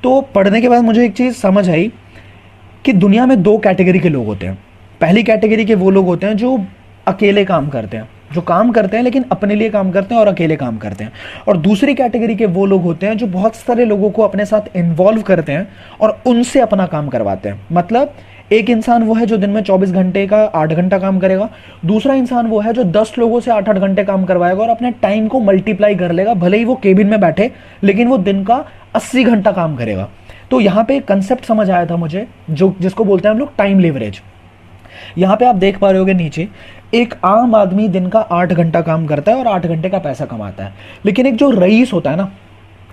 तो पढ़ने के बाद मुझे एक चीज़ समझ आई कि दुनिया में दो कैटेगरी के लोग होते हैं। पहली कैटेगरी के वो लोग होते हैं जो अकेले काम करते हैं, जो काम करते हैं लेकिन अपने लिए काम करते हैं और अकेले काम करते हैं। और दूसरी कैटेगरी के वो लोग होते हैं जो बहुत सारे लोगों को अपने साथ इन्वॉल्व करते हैं और उनसे अपना काम करवाते हैं। मतलब एक इंसान वो है जो दिन में 24 घंटे का 8 घंटा काम करेगा, दूसरा इंसान वो है जो 10 लोगों से 8-8 घंटे काम करवाएगा और अपने टाइम को मल्टीप्लाई कर लेगा, भले ही वो केबिन में बैठे लेकिन वो दिन का 80 घंटा काम करेगा। तो यहाँ पे एक कंसेप्ट समझ आया था मुझे, जो जिसको बोलते हैं हम लोग टाइम लेवरेज। यहाँ पे आप देख पा रहे होगे नीचे, एक आम आदमी दिन का 8 घंटा काम करता है और 8 घंटे का पैसा कमाता है। लेकिन एक जो रईस होता है ना,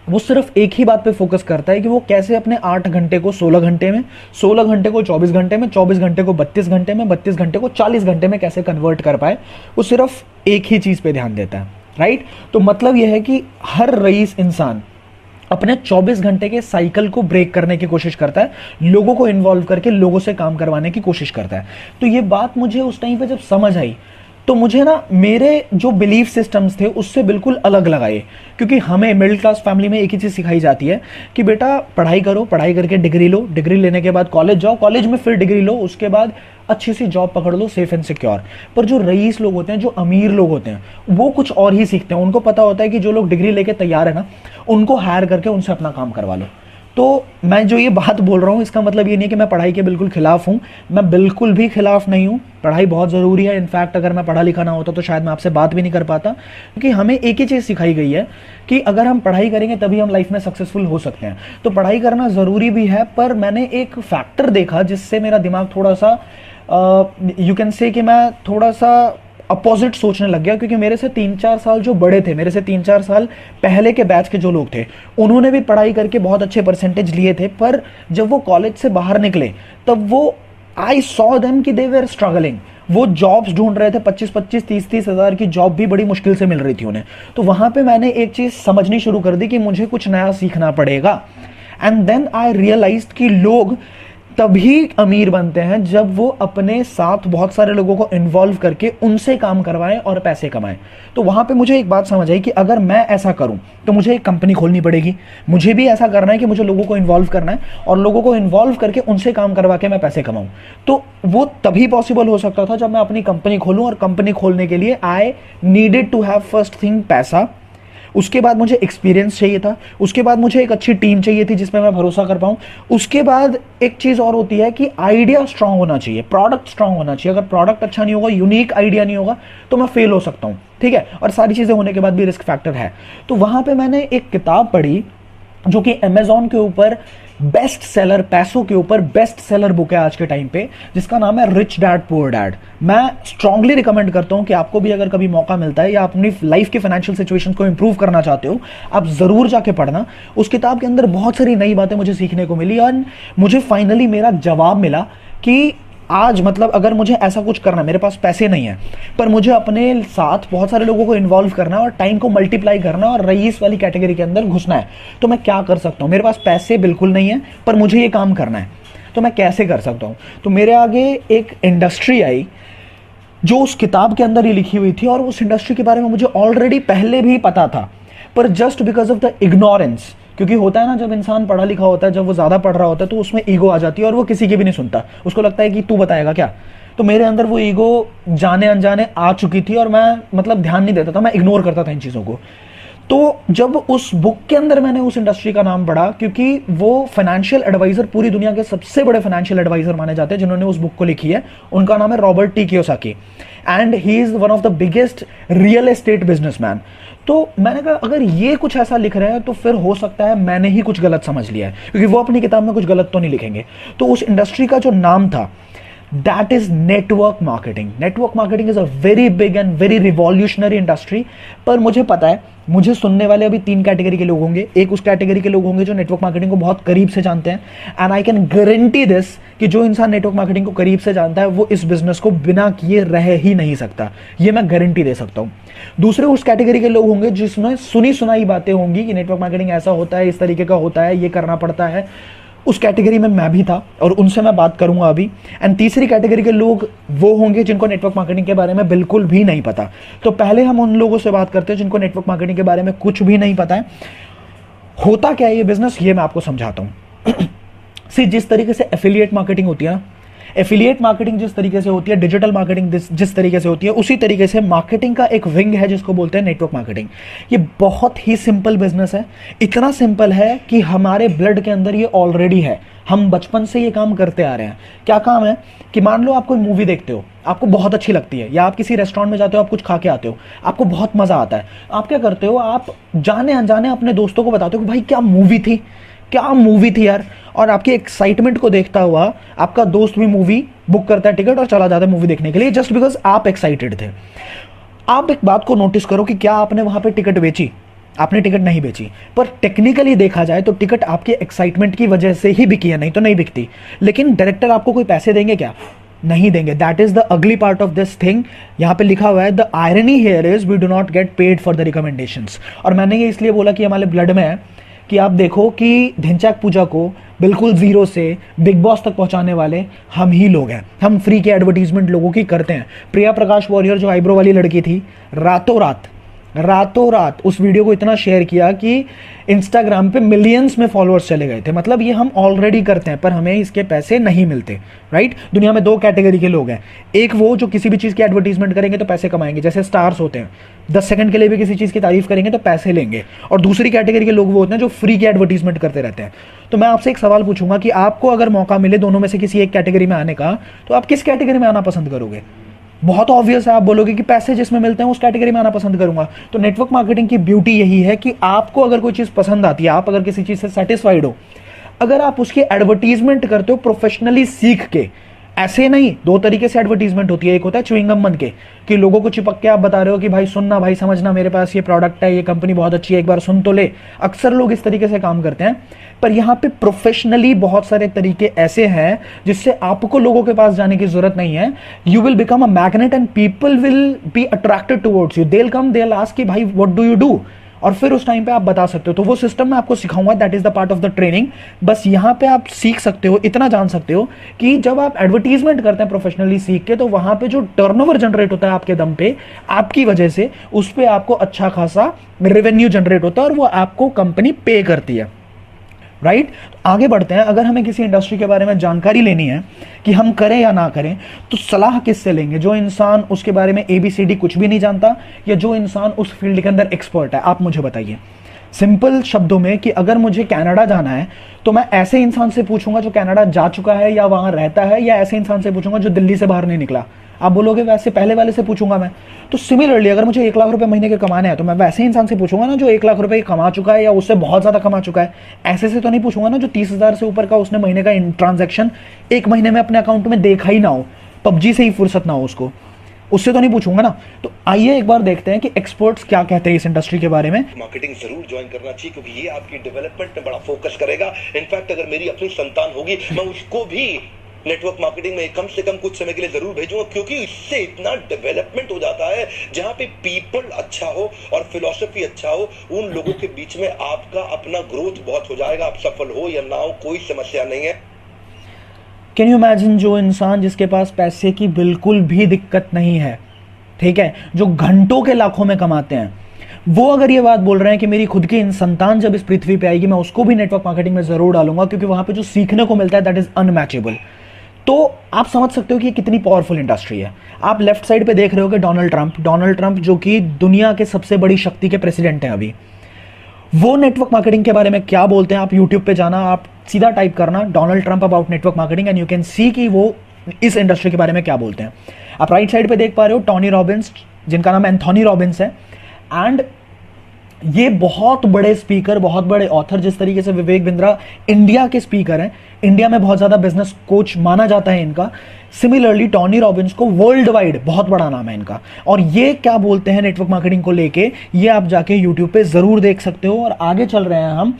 वो सिर्फ एक ही बात पे फोकस करता है कि वो कैसे अपने 8 घंटे को 16 घंटे में, 16 घंटे को 24 घंटे में, 24 घंटे को 32 घंटे में, 32 घंटे को 40 घंटे में कैसे कन्वर्ट कर पाए। वो सिर्फ एक ही चीज़ पे ध्यान देता है, राइट। तो मतलब यह है कि हर रईस इंसान अपने 24 घंटे के साइकिल को ब्रेक करने की कोशिश करता है, लोगों को इन्वॉल्व करके लोगों से काम करवाने की कोशिश करता है। तो ये बात मुझे उस टाइम पे जब समझ आई तो मुझे ना मेरे जो बिलीफ सिस्टम्स थे उससे बिल्कुल अलग लगाए। क्योंकि हमें मिडिल क्लास फैमिली में एक ही चीज़ सिखाई जाती है कि बेटा पढ़ाई करो, पढ़ाई करके डिग्री लो, डिग्री लेने के बाद कॉलेज जाओ, कॉलेज में फिर डिग्री लो, उसके बाद अच्छी सी जॉब पकड़ लो, सेफ एंड सिक्योर। पर जो रईस लोग होते हैं, जो अमीर लोग होते हैं, वो कुछ और ही सीखते हैं। उनको पता होता है कि जो लोग डिग्री लेके तैयार है ना, उनको हायर करके उनसे अपना काम करवा लो। तो मैं जो ये बात बोल रहा हूँ इसका मतलब ये नहीं कि मैं पढ़ाई के बिल्कुल खिलाफ हूँ, मैं बिल्कुल भी खिलाफ नहीं हूँ। पढ़ाई बहुत ज़रूरी है। इनफैक्ट अगर मैं पढ़ा लिखा ना होता तो शायद मैं आपसे बात भी नहीं कर पाता, क्योंकि हमें एक ही चीज़ सिखाई गई है कि अगर हम पढ़ाई करेंगे तभी हम लाइफ में सक्सेसफुल हो सकते हैं। तो पढ़ाई करना ज़रूरी भी है, पर मैंने एक फैक्टर देखा जिससे मेरा दिमाग थोड़ा सा यू कैन से कि मैं थोड़ा सा अपोजिट सोचने लग गया। क्योंकि मेरे से 3-4 साल जो बड़े थे, मेरे से 3-4 साल पहले के बैच के जो लोग थे, उन्होंने भी पढ़ाई करके बहुत अच्छे परसेंटेज लिए थे। पर जब वो कॉलेज से बाहर निकले तब वो आई सॉ देम कि दे वेर स्ट्रगलिंग। वो जॉब्स ढूंढ रहे थे, 25-25, 30-30 हज़ार की जॉब भी बड़ी मुश्किल से मिल रही थी उन्हें। तो वहाँ पे मैंने एक चीज़ समझनी शुरू कर दी कि मुझे कुछ नया सीखना पड़ेगा। एंड देन आई रियलाइज्ड कि लोग तभी अमीर बनते हैं जब वो अपने साथ बहुत सारे लोगों को इन्वॉल्व करके उनसे काम करवाएं और पैसे कमाएं। तो वहाँ पे मुझे एक बात समझ आई कि अगर मैं ऐसा करूँ तो मुझे एक कंपनी खोलनी पड़ेगी। मुझे भी ऐसा करना है कि मुझे लोगों को इन्वॉल्व करना है और लोगों को इन्वॉल्व करके उनसे काम करवा के मैं पैसे कमाऊँ। तो वो तभी पॉसिबल हो सकता था जब मैं अपनी कंपनी खोलूँ, और कंपनी खोलने के लिए I needed to have first thing पैसा। उसके बाद मुझे एक्सपीरियंस चाहिए था, उसके बाद मुझे एक अच्छी टीम चाहिए थी जिसमें मैं भरोसा कर पाऊँ। उसके बाद एक चीज़ और होती है कि आइडिया स्ट्रांग होना चाहिए, प्रोडक्ट स्ट्रांग होना चाहिए। अगर प्रोडक्ट अच्छा नहीं होगा, यूनिक आइडिया नहीं होगा, तो मैं फेल हो सकता हूँ, ठीक है। और सारी चीज़ें होने के बाद भी रिस्क फैक्टर है। तो वहाँ पर मैंने एक किताब पढ़ी जो कि अमेजॉन के ऊपर बेस्ट सेलर, पैसों के ऊपर बेस्ट सेलर बुक है आज के टाइम पे, जिसका नाम है रिच डैड पुअर डैड। मैं स्ट्रांगली रिकमेंड करता हूं कि आपको भी अगर कभी मौका मिलता है या अपनी लाइफ के फाइनेंशियल सिचुएशन को इंप्रूव करना चाहते हो, आप जरूर जाके पढ़ना। उस किताब के अंदर बहुत सारी नई बातें मुझे सीखने को मिली और मुझे फाइनली मेरा जवाब मिला कि आज मतलब अगर मुझे ऐसा कुछ करना है, मेरे पास पैसे नहीं है पर मुझे अपने साथ बहुत सारे लोगों को इन्वॉल्व करना है और टाइम को मल्टीप्लाई करना है और रईस वाली कैटेगरी के अंदर घुसना है, तो मैं क्या कर सकता हूँ। मेरे पास पैसे बिल्कुल नहीं है पर मुझे ये काम करना है, तो मैं कैसे कर सकता हूँ। तो मेरे आगे एक इंडस्ट्री आई जो उस किताब के अंदर ही लिखी हुई थी और उस इंडस्ट्री के बारे में मुझे ऑलरेडी पहले भी पता था, पर just because of the ignorance. क्योंकि होता है ना, जब इंसान पढ़ा लिखा होता है, जब वो ज़्यादा पढ़ रहा होता है तो उसमें ईगो आ जाती है और वो किसी की भी नहीं सुनता। उसको लगता है कि तू बताएगा क्या। तो मेरे अंदर वो ईगो जाने अनजाने आ चुकी थी और मैं मतलब ध्यान नहीं देता था, मैं इग्नोर करता था इन चीज़ों को। तो जब उस बुक के अंदर मैंने उस इंडस्ट्री का नाम पढ़ा, क्योंकि वो फाइनेंशियल एडवाइजर, पूरी दुनिया के सबसे बड़े फाइनेंशियल एडवाइजर माने जाते हैं जिन्होंने उस बुक को लिखी है, उनका नाम है Robert T Kiyosaki and he is one of the biggest real estate businessman. तो मैंने कहा अगर ये कुछ ऐसा लिख रहे हैं तो फिर हो सकता है मैंने ही कुछ गलत समझ लिया है, क्योंकि वो अपनी किताब में कुछ गलत तो नहीं लिखेंगे। तो उस इंडस्ट्री का जो नाम था that is network marketing. Network marketing is a very big and very revolutionary industry. पर मुझे पता है, मुझे सुनने वाले अभी 3 कैटेगरी के लोग होंगे। एक उस कैटेगरी के लोग होंगे जो नेटवर्क मार्केटिंग को बहुत करीब से जानते हैं, and I can guarantee this कि जो इंसान नेटवर्क मार्केटिंग को करीब से जानता है वो इस बिजनेस को बिना किए रह ही नहीं सकता, ये मैं गारंटी दे सकता हूँ। दूसरे उस कैटेगरी के लोग होंगे जिसमें सुनी सुनाई बातें होंगी कि नेटवर्क मार्केटिंग ऐसा होता है, इस तरीके का होता है, ये करना पड़ता है। उस कैटेगरी में मैं भी था और उनसे मैं बात करूंगा अभी। एंड तीसरी कैटेगरी के लोग वो होंगे जिनको नेटवर्क मार्केटिंग के बारे में बिल्कुल भी नहीं पता। तो पहले हम उन लोगों से बात करते हैं जिनको नेटवर्क मार्केटिंग के बारे में कुछ भी नहीं पता है। होता क्या है ये बिजनेस, ये मैं आपको समझाता हूं। सी, जिस तरीके से एफिलिएट मार्केटिंग होती है ना, एफिलिएट मार्केटिंग जिस तरीके से होती है, डिजिटल मार्केटिंग जिस तरीके से होती है, उसी तरीके से मार्केटिंग का एक विंग है जिसको बोलते हैं नेटवर्क मार्केटिंग। ये बहुत ही सिंपल बिजनेस है, इतना सिंपल है कि हमारे ब्लड के अंदर ये ऑलरेडी है, हम बचपन से ये काम करते आ रहे हैं। क्या काम है कि मान लो आप कोई मूवी देखते हो, आपको बहुत अच्छी लगती है, या आप किसी रेस्टोरेंट में जाते हो, आप कुछ खा के आते हो, आपको बहुत मजा आता है, आप क्या करते हो, आप जाने अनजाने अपने दोस्तों को बताते हो कि भाई क्या मूवी थी, क्या मूवी थी यार। और आपकी एक्साइटमेंट को देखता हुआ आपका दोस्त भी मूवी बुक करता है, टिकट, और चला जाता है मूवी देखने के लिए, जस्ट बिकॉज आप एक्साइटेड थे। आप एक बात को नोटिस करो कि क्या आपने वहां पे टिकट बेची? आपने टिकट नहीं बेची, पर टेक्निकली देखा जाए तो टिकट आपके एक्साइटमेंट की वजह से ही बिकी है, नहीं तो नहीं बिकती। लेकिन डायरेक्टर आपको कोई पैसे देंगे क्या? नहीं देंगे। दैट इज द अगली पार्ट ऑफ दिस थिंग। यहां पे लिखा हुआ है the irony here is we do not get paid for the recommendations. और मैंने ये इसलिए बोला कि हमारे ब्लड में है कि आप देखो कि ढिंचैक पूजा को बिल्कुल जीरो से बिग बॉस तक पहुंचाने वाले हम ही लोग हैं। हम फ्री की एडवर्टीजमेंट लोगों की करते हैं। प्रिया प्रकाश वॉरियर जो आईब्रो वाली लड़की थी, रातों रात उस वीडियो को इतना शेयर किया कि इंस्टाग्राम पे मिलियंस में फॉलोअर्स चले गए थे। मतलब ये हम ऑलरेडी करते हैं, पर हमें इसके पैसे नहीं मिलते, राइट। दुनिया में दो कैटेगरी के लोग हैं, एक वो जो किसी भी चीज़ की एडवर्टीजमेंट करेंगे तो पैसे कमाएंगे, जैसे स्टार्स होते हैं, 10 सेकंड के लिए भी किसी चीज़ की तारीफ करेंगे तो पैसे लेंगे। और दूसरी कैटेगरी के लोग वो होते हैं जो फ्री की एडवर्टीजमेंट करते रहते हैं। तो मैं आपसे एक सवाल पूछूंगा कि आपको अगर मौका मिले दोनों में से किसी एक कैटेगरी में आने का, तो आप किस कैटेगरी में आना पसंद करोगे? बहुत ऑब्वियस है, आप बोलोगे कि पैसे जिसमें मिलते हैं उस कैटेगरी में आना पसंद करूंगा। तो नेटवर्क मार्केटिंग की ब्यूटी यही है कि आपको अगर कोई चीज़ पसंद आती है, आप अगर किसी चीज़ से सेटिस्फाइड हो, अगर आप उसकी एडवर्टीजमेंट करते हो प्रोफेशनली सीख के, ऐसे नहीं। दो तरीके से एडवर्टीजमेंट होती है, एक होता है च्युइंगम बन के कि लोगों को चिपक के आप बता रहे हो कि भाई सुनना, भाई समझना, मेरे पास ये प्रोडक्ट है, ये कंपनी बहुत अच्छी है, एक बार सुन तो ले। अक्सर लोग इस तरीके से काम करते हैं, पर यहाँ पे प्रोफेशनली बहुत सारे तरीके ऐसे हैं जिससे आपको लोगों के पास जाने की जरूरत नहीं है। You will become a magnet and people will be attracted towards you. They will come, they will ask कि भाई व्हाट डू यू डू, और फिर उस टाइम पे आप बता सकते हो। तो वो सिस्टम मैं आपको सिखाऊंगा, that is the part of the training. बस यहाँ पे आप सीख सकते हो, इतना जान सकते हो कि जब आप एडवर्टीजमेंट करते हैं प्रोफेशनली सीख के, तो वहां पे जो टर्नओवर जनरेट होता है आपके दम पे, आपकी वजह से, उस पे आपको अच्छा खासा रेवेन्यू जनरेट होता है और वो आपको कंपनी पे करती है, राइट। आगे बढ़ते हैं। अगर हमें किसी इंडस्ट्री के बारे में जानकारी लेनी है कि हम करें या ना करें, तो सलाह किससे लेंगे? जो इंसान उसके बारे में ABCD कुछ भी नहीं जानता, या जो इंसान उस फील्ड के अंदर एक्सपर्ट है? आप मुझे बताइए सिंपल शब्दों में कि अगर मुझे कनाडा जाना है तो मैं ऐसे इंसान से पूछूंगा जो कनाडा जा चुका है या वहां रहता है, या ऐसे इंसान से पूछूंगा जो दिल्ली से बाहर नहीं निकला? आप बोलोगे वैसे पहले वाले से पूछूंगा मैं। तो सिमिलरली अगर मुझे 1 लाख रुपए महीने के कमाने हैं, तो मैं वैसे इंसान से पूछूंगा ना जो 1 लाख रुपए कमा चुका है या उससे बहुत ज्यादा कमा चुका है। ऐसे से तो नहीं पूछूंगा ना जो 30,000 से ऊपर का उसने महीने का ट्रांजैक्शन 1 महीने में अपने अकाउंट में देखा ही ना हो, पबजी से ही फुर्सत ना हो उसको, उससे तो नहीं पूछूंगा ना। तो आइए एक बार देखते हैं कि एक्सपर्ट्स क्या कहते हैं इस इंडस्ट्री के बारे में। मार्केटिंग जरूर ज्वाइन करना चाहिए, क्योंकि ये आपकी डेवलपमेंट में बड़ा फोकस करेगा। इनफैक्ट अगर मेरी अपनी संतान होगी, मैं उसको भी नेटवर्क मार्केटिंग में कम से कम कुछ समय के लिए जरूर भेजूंगा, क्योंकि इससे इतना डेवलपमेंट हो जाता है। जहां पे पीपल अच्छा हो और फिलॉसफी अच्छा हो, उन लोगों के बीच में आपका अपना ग्रोथ बहुत हो जाएगा। आप सफल हो या ना हो, कोई समस्या नहीं है। कैन यू इमेजिन, जो इंसान जिसके पास पैसे की बिल्कुल भी दिक्कत नहीं है, ठीक है, जो घंटों के लाखों में कमाते हैं, वो अगर ये बात बोल रहे हैं कि मेरी खुद की संतान जब इस पृथ्वी पे आएगी मैं उसको भी नेटवर्क मार्केटिंग में जरूर डालूंगा, क्योंकि वहां पे जो सीखने को मिलता है दैट इज अनमैचेबल। तो आप समझ सकते हो कि ये कितनी पावरफुल इंडस्ट्री है। आप लेफ्ट साइड पे देख रहे हो कि डोनाल्ड ट्रंप जो कि दुनिया के सबसे बड़ी शक्ति के प्रेसिडेंट हैं अभी, वो नेटवर्क मार्केटिंग के बारे में क्या बोलते हैं। आप यूट्यूब पे जाना, आप सीधा टाइप करना Donald Trump about network marketing and you can see कि वो इस इंडस्ट्री के बारे में क्या बोलते हैं। आप राइट साइड पे देख पा रहे हो टोनी रॉबिन्स, जिनका नाम एंथोनी रॉबिन्स है, एंड ये बहुत बड़े स्पीकर, बहुत बड़े ऑथर, जिस तरीके से विवेक बिंद्रा इंडिया के स्पीकर हैं, इंडिया में बहुत ज्यादा बिजनेस कोच माना जाता है इनका। सिमिलरली टोनी रॉबिन्स को वर्ल्ड वाइड बहुत बड़ा नाम है इनका, और ये क्या बोलते हैं नेटवर्क मार्केटिंग को लेके, ये आप जाके यूट्यूब पे जरूर देख सकते हो। और आगे चल रहे हैं हम।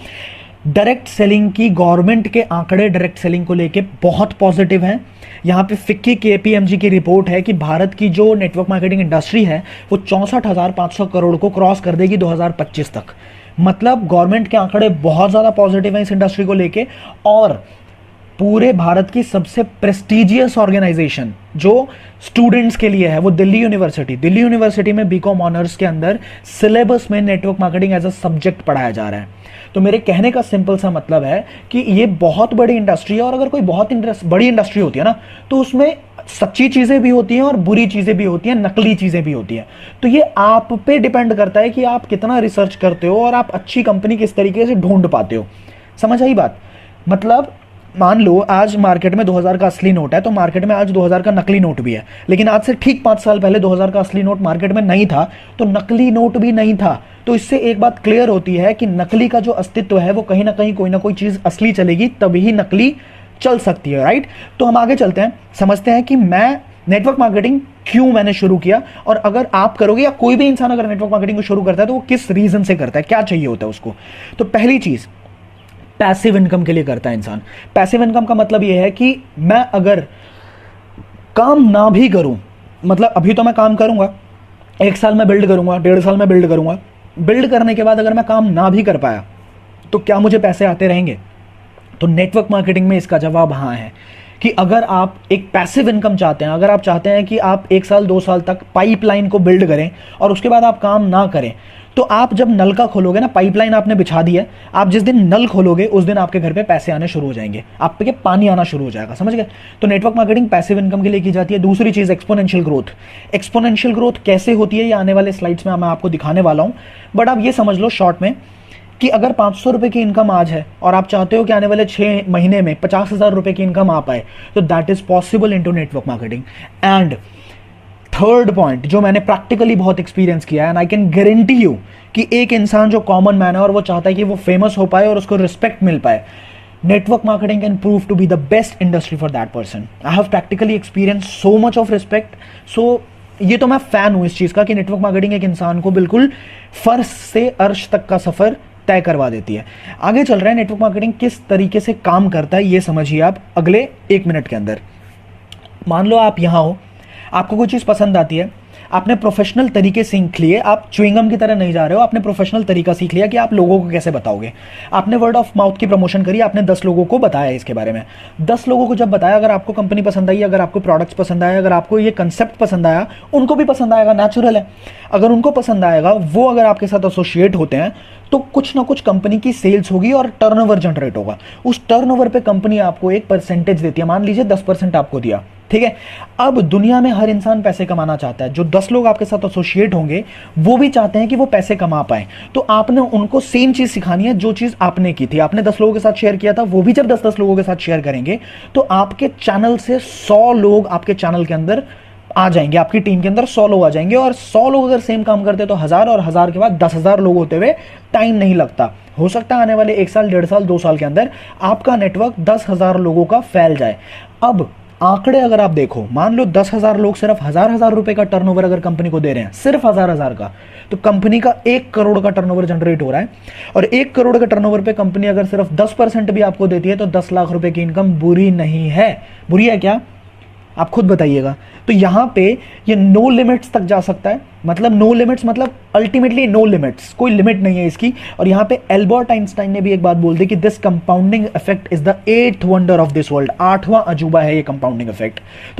डायरेक्ट सेलिंग की गवर्नमेंट के आंकड़े डायरेक्ट सेलिंग को लेके बहुत पॉजिटिव हैं। यहाँ पे फिक्की KPMG की रिपोर्ट है कि भारत की जो नेटवर्क मार्केटिंग इंडस्ट्री है वो 64,500 करोड़ को क्रॉस कर देगी 2025 तक। मतलब गवर्नमेंट के आंकड़े बहुत ज़्यादा पॉजिटिव हैं इस इंडस्ट्री को लेके। और पूरे भारत की सबसे प्रेस्टिजियस ऑर्गेनाइजेशन जो स्टूडेंट्स के लिए है वो दिल्ली यूनिवर्सिटी में बीकॉम ऑनर्स के अंदर सिलेबस में network marketing as a subject पढ़ाया जा रहा है। तो मेरे कहने का सिंपल सा मतलब है कि ये बहुत बड़ी इंडस्ट्री है, और अगर कोई बहुत बड़ी इंडस्ट्री होती है ना, तो उसमें सच्ची चीजें भी होती हैं और बुरी चीजें भी होती हैं, नकली चीजें भी होती हैं। तो ये आप पे डिपेंड करता है कि आप कितना रिसर्च करते हो और आप अच्छी कंपनी किस तरीके से ढूंढ पाते हो। समझ आई बात? मतलब मान लो आज मार्केट में 2000 का असली नोट है, तो मार्केट में आज 2000 का नकली नोट भी है, लेकिन आज से ठीक 5 साल पहले 2000 का असली नोट मार्केट में नहीं था, तो नकली नोट भी नहीं था। तो इससे एक बात क्लियर होती है कि नकली का जो अस्तित्व है वो कहीं ना कहीं कोई ना कोई चीज असली चलेगी, तभी नकली चल सकती है, राइट? तो हम आगे चलते हैं, समझते हैं कि मैं नेटवर्क मार्केटिंग क्यों मैंने शुरू किया, और अगर आप करोगे या कोई भी इंसान अगर नेटवर्क मार्केटिंग को शुरू करता है तो वो किस रीजन से करता है, क्या चाहिए होता है उसको। तो पहली चीज पैसिव इनकम के लिए करता है इंसान। पैसिव इनकम का मतलब यह है कि मैं अगर काम ना भी करूं, मतलब अभी तो मैं काम करूंगा, 1 साल में बिल्ड करूंगा, 1.5 साल में बिल्ड करूंगा, बिल्ड करने के बाद अगर मैं काम ना भी कर पाया तो क्या मुझे पैसे आते रहेंगे? तो नेटवर्क मार्केटिंग में इसका जवाब हाँ है कि अगर आप एक पैसिव इनकम चाहते हैं, अगर आप चाहते हैं कि आप 1 साल 2 साल तक पाइपलाइन को बिल्ड करें और उसके बाद आप काम ना करें, तो आप जब नल का खोलोगे ना, पाइपलाइन आपने बिछा दी है, आप जिस दिन नल खोलोगे उस दिन आपके घर पे पैसे आने शुरू हो जाएंगे, आप पे पानी आना शुरू हो जाएगा। समझ गए? तो नेटवर्क मार्केटिंग पैसिव इनकम के लिए की जाती है। दूसरी चीज एक्सपोनेंशियल ग्रोथ। एक्सपोनेंशियल ग्रोथ कैसे होती है ये आने वाले स्लाइड्स में मैं आपको दिखाने वाला हूं, बट आप ये समझ लो शॉर्ट में कि अगर 500 रुपए की इनकम आज है और आप चाहते हो कि आने वाले 6 महीने में 50,000 रुपए की इनकम आ पाए, तो that is possible into network marketing. And third point जो मैंने प्रैक्टिकली बहुत एक्सपीरियंस किया है, and I can guarantee you कि एक इंसान जो कॉमन मैन है और वो चाहता है कि वो फेमस हो पाए और उसको रिस्पेक्ट मिल पाए, network marketing can prove to be the best industry for that person. I have practically experience so much of respect. So ये तो मैं फैन हूं इस चीज का कि नेटवर्क मार्केटिंग एक इंसान को बिल्कुल फर्श से अर्श तक का सफर तय करवा देती है। आगे चल रहा है, नेटवर्क मार्केटिंग किस तरीके से काम करता है ये समझिए आप अगले 1 मिनट के अंदर। मान लो आप यहां हो, आपको कोई चीज पसंद आती है, आपने प्रोफेशनल तरीके सीख लिए, आप च्युइंगम की तरह नहीं जा रहे हो, आपने प्रोफेशनल तरीका सीख लिया कि आप लोगों को कैसे बताओगे। आपने वर्ड ऑफ माउथ की प्रमोशन करी, आपने 10 लोगों को बताया इसके बारे में। 10 लोगों को जब बताया, अगर आपको कंपनी पसंद आई, अगर आपको प्रोडक्ट्स पसंद आया, अगर आपको ये कंसेप्ट पसंद आया, उनको भी पसंद आएगा, नेचुरल है। अगर उनको पसंद आएगा, वो अगर आपके साथ एसोसिएट होते हैं, तो कुछ ना कुछ कंपनी की सेल्स होगी और टर्नओवर जनरेट होगा। उस टर्नओवर पे कंपनी आपको एक परसेंटेज देती है, मान लीजिए 10% आपको दिया, ठीक है। अब दुनिया में हर इंसान पैसे कमाना चाहता है। जो 10 लोग आपके साथ एसोसिएट होंगे वो भी चाहते हैं कि वो पैसे कमा पाए, तो आपने उनको सेम चीज सिखानी है जो चीज आपने की थी। आपने 10 लोगों के साथ शेयर किया था, वो भी जब 10-10 लोगों के साथ शेयर करेंगे तो आपके चैनल से 100 लोग आपके चैनल के अंदर आ जाएंगे, आपकी टीम के अंदर 100 लोग आ जाएंगे। और 100 लोग अगर सेम काम करते तो 1000, और 1000 के बाद 10,000 लोग होते हुए टाइम नहीं लगता। हो सकता है आने वाले 1 साल, 1.5 साल, 2 साल के अंदर आपका नेटवर्क 10,000 लोगों का फैल जाए। अब आंकड़े अगर आप देखो, मान लो 10,000 लोग सिर्फ 1,000 रुपए का टर्नओवर अगर कंपनी को दे रहे हैं, सिर्फ 1,000 का, तो कंपनी का 1 करोड़ का टर्नओवर जनरेट हो रहा है। और 1 करोड़ का टर्नओवर पे कंपनी अगर सिर्फ 10% भी आपको देती है तो 10 लाख रुपए की इनकम बुरी नहीं है। बुरी है क्या? आप खुद बताइएगा। तो यहां पे ये नो लिमिट्स तक जा सकता है। मतलब नो लिमिट्स मतलब अल्टीमेटली नो लिमिट्स, कोई लिमिट नहीं है इसकी। और यहां पे एल्बर्ट आइंस्टाइन ने भी एक बात बोल दी कि this compounding effect is the 8th wonder of this world. 8वां अजूबा है ये कंपाउंडिंग इफेक्ट। तो